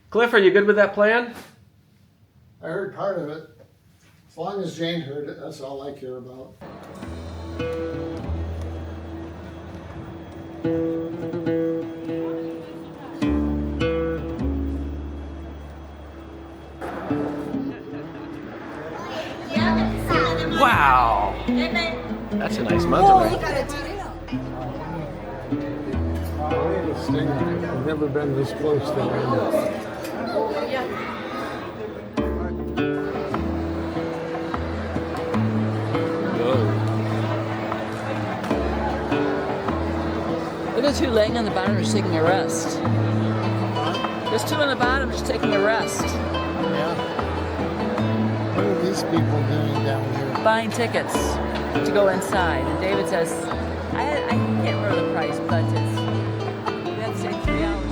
Cliff, are you good with that plan? I heard part of it. As long as Jane heard it, that's all I care about. Wow! That's a nice mountain. I've never been this close to land. Look at the two laying on the bottom just taking a rest. There's two on the bottom just taking a rest. Yeah. What are these people doing down here? Buying tickets to go inside. And David says, I can't remember the price, but it's, we have to stay 3 hours.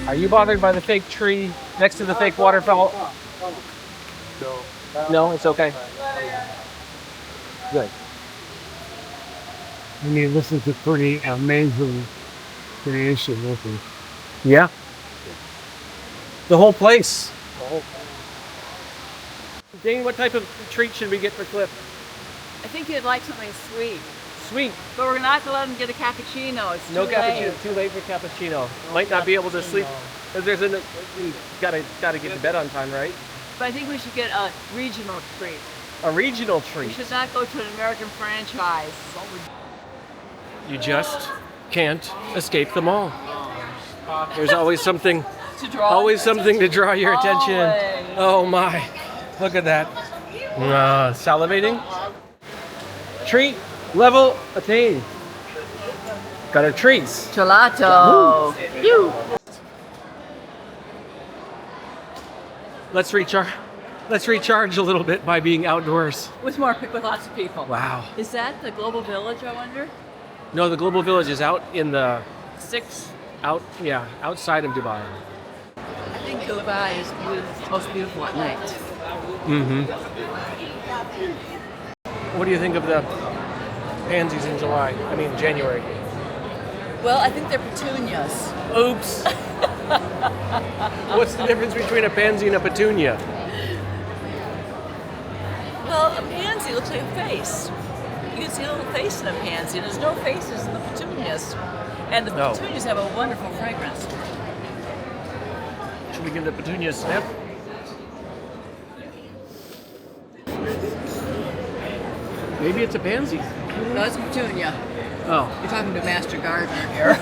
Are you bothered by the fake tree next to the fake waterfall? No. No, it's okay. Good. I mean, this is a pretty amazing creation looking. Yeah. The whole place. Jane, what type of treat should we get for Cliff? I think he'd like something sweet. Sweet. But we're not going to let him get a cappuccino. It's No too cappuccino. late. Too late for cappuccino. Might not be able to sleep. There's you gotta get to bed on time, right? But I think we should get a regional treat. A regional We treat. should not go to an American franchise. You just can't escape them all. There's always something. Always something to draw your attention. Always. Oh my! Look at that. Salivating. Treat level attained. Got our treats. Gelato. You. Let's recharge a little bit by being outdoors. With lots of people. Wow. Is that the Global Village, I wonder? No, the Global Village is out in the 6. outside of Dubai. I think Dubai is most beautiful at night. Mm-hmm. What do you think of the pansies in January? Well, I think they're petunias. Oops. What's the difference between a pansy and a petunia? Well, a pansy looks like a face. You can see a little face in a pansy. There's no faces in the petunias. And the petunias have a wonderful fragrance. Should we give the petunia a sniff? Maybe it's a pansy. No, it's a petunia. Oh. You're talking to Master Gardener here.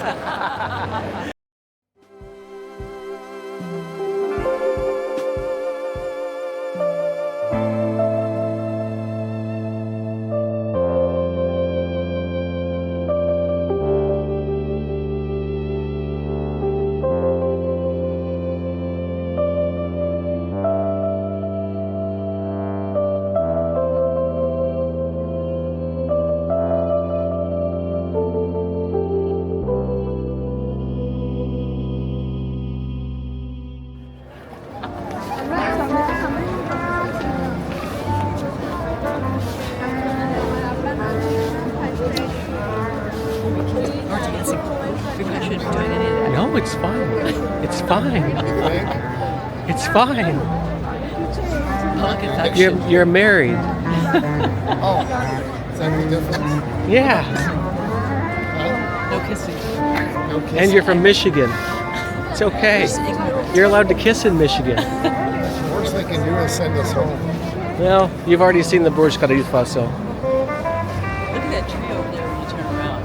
fine. You think? It's fine. Public affection. You're married. Oh, is that the difference? Yeah. Huh? No kissing. No kissing. And you're from Michigan. It's okay. Just ignorant. You're allowed to kiss in Michigan. The worst they can do is send us home. Well, you've already seen the Burj Khalifa, so. Look at that tree over there when you turn around.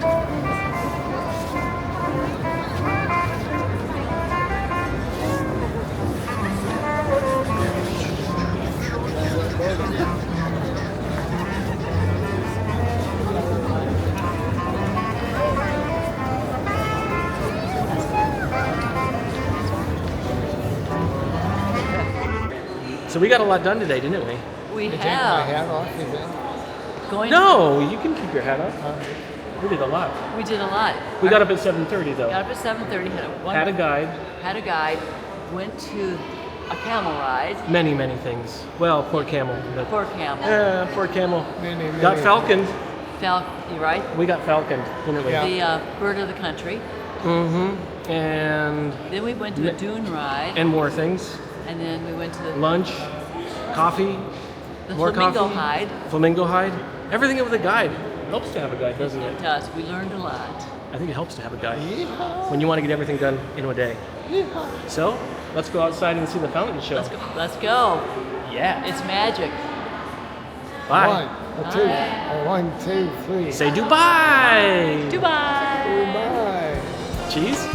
So we got a lot done today, didn't we? We You take my have hat off, you think? going. No, you can keep your hat up. We did a lot. We did a lot. We got up at 7:30 though. Got up at 7:30. Had a guide. Had a guide. Went to a camel ride. Many, many things. Well, poor camel. But, Poor camel. poor camel. Many, Got many. falconed. You right? We got falconed, didn't we? Yeah. The bird of the country. Mm-hmm. And Then we went to a dune ride. and more things. And then we went to the Lunch, coffee, the more flamingo coffee. hide. Flamingo hide. Everything with a guide. Helps to have a guide, doesn't it? It does. We learned a lot. I think it helps to have a guide Yeehaw. when you want to get everything done in a day. Yeehaw. So, let's go outside and see the fountain show. Let's go. Let's go. Yeah. It's magic. Bye. 1, 2, 3. Say Dubai. Dubai. Goodbye. Cheese.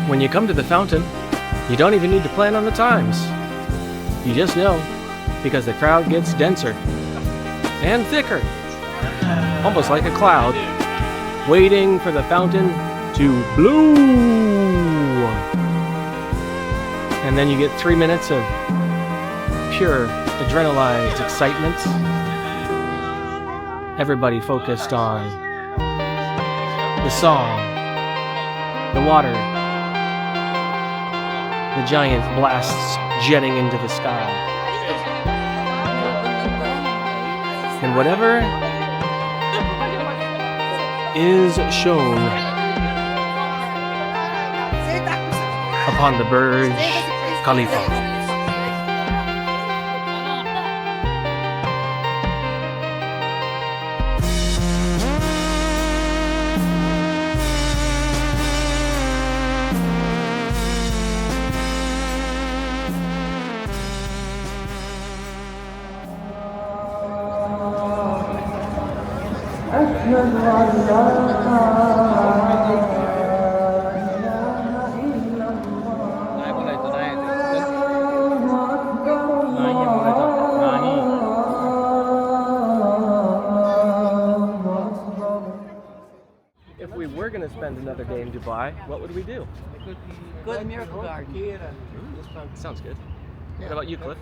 When you come to the fountain, you don't even need to plan on the times. You just know, because the crowd gets denser and thicker, almost like a cloud, waiting for the fountain to blow. And then you get 3 minutes of pure adrenalized excitement. Everybody focused on the song, the water, the giant blasts jetting into the sky. And whatever is shown upon the Burj Khalifa. If we were going to spend another day in Dubai, what would we do? Go to the Miracle Garden. Sounds good. Yeah. What about you, Cliff?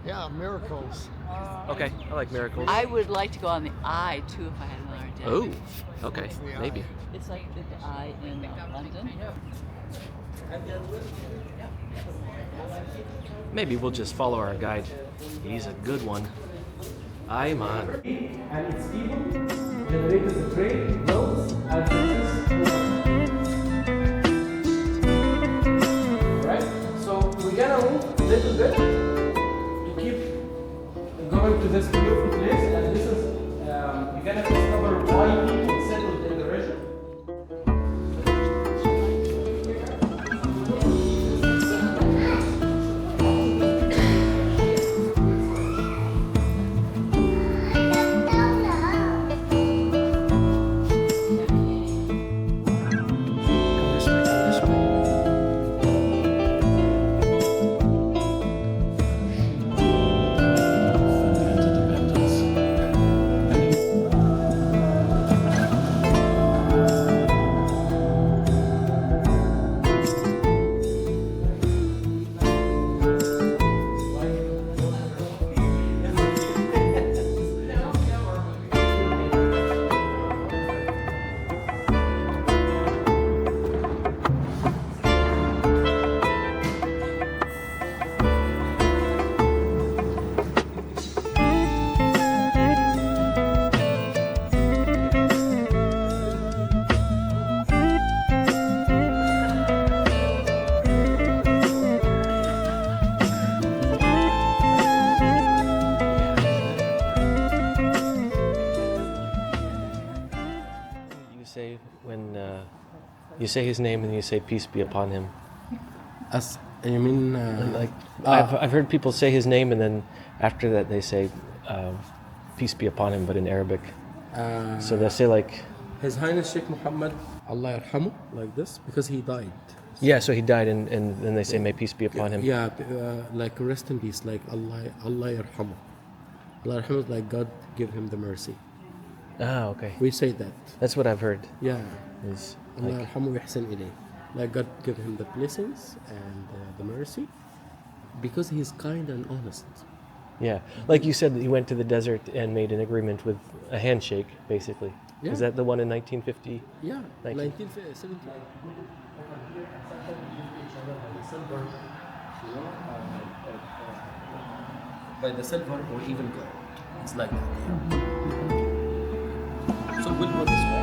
Yeah, miracles. Okay, I like miracles. I would like to go on the Eye too if I had another day. Oh, okay, the maybe. Eye? It's like the Eye in London. Maybe we'll just follow our guide. He's a good one. I'm on. And its evil generated the great wealth and Right? So we're gonna move a little bit to keep going to this beautiful place, and this is you're gonna discover why people settled in the region. You say his name and you say peace be upon him. As you mean Like I've heard people say his name and then after that they say peace be upon him, but in Arabic. So they say like His Highness Sheikh Muhammad, Allah yarhamu, like this, because he died. yeah. So he died and then they say may peace be upon him. Yeah, like rest in peace, like Allah yarhamu. Allah yarhamu is like God give him the mercy. Ah, okay. We say that. That's what I've heard. Yeah. Is Allah like, yarhamu wa yahsan ilayh. Like God give him the blessings and the mercy because he's kind and honest. yeah, like you said, he went to the desert and made an agreement with a handshake, basically. Yeah. Is that the one in 1950? Yeah, 19. 1970. By the silver or even gold. It's like that. So we'll go this way.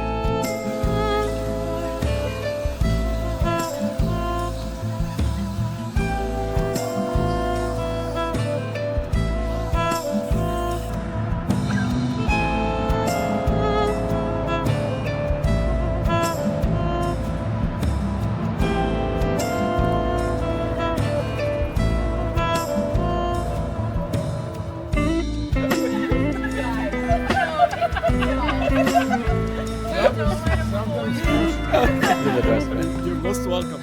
You're the best, man. You're most welcome.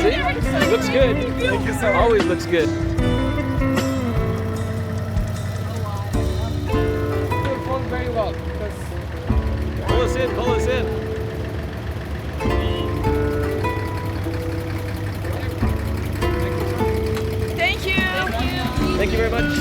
See? Looks good. Thank you so much. Always looks good. Very well. Pull us in, pull us in. Thank you. Thank you very much.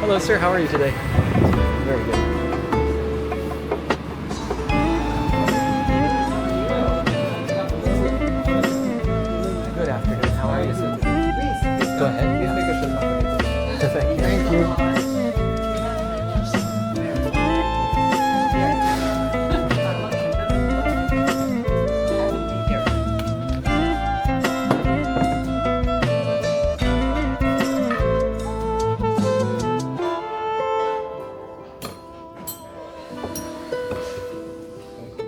Hello, sir. How are you today? Very good. Good afternoon. How are you? Go ahead. Thank you. Thank you.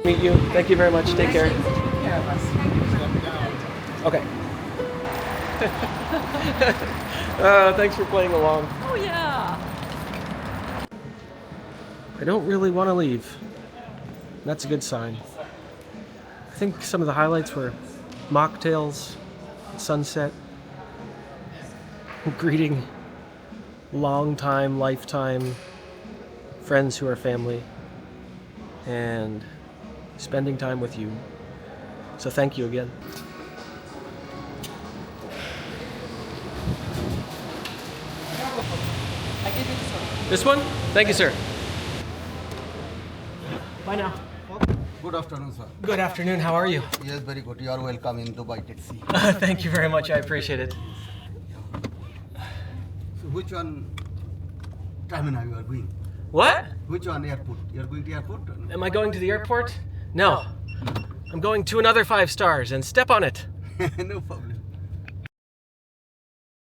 Meet you. Thank you very much. Take care. Okay. Thanks for playing along. Oh yeah. I don't really want to leave. That's a good sign. I think some of the highlights were mocktails, sunset, greeting long-time, lifetime friends who are family, and spending time with you. So thank you again. This one? Thank you, sir. Bye now. Good afternoon, sir. Good afternoon. How are you? Yes, very good. You are welcome in Dubai taxi. Thank you very much. I appreciate it. So which one terminal you are going? What? Which one airport? You are going to airport? Am I going to the airport? No. I'm going to another 5 stars and step on it. No problem.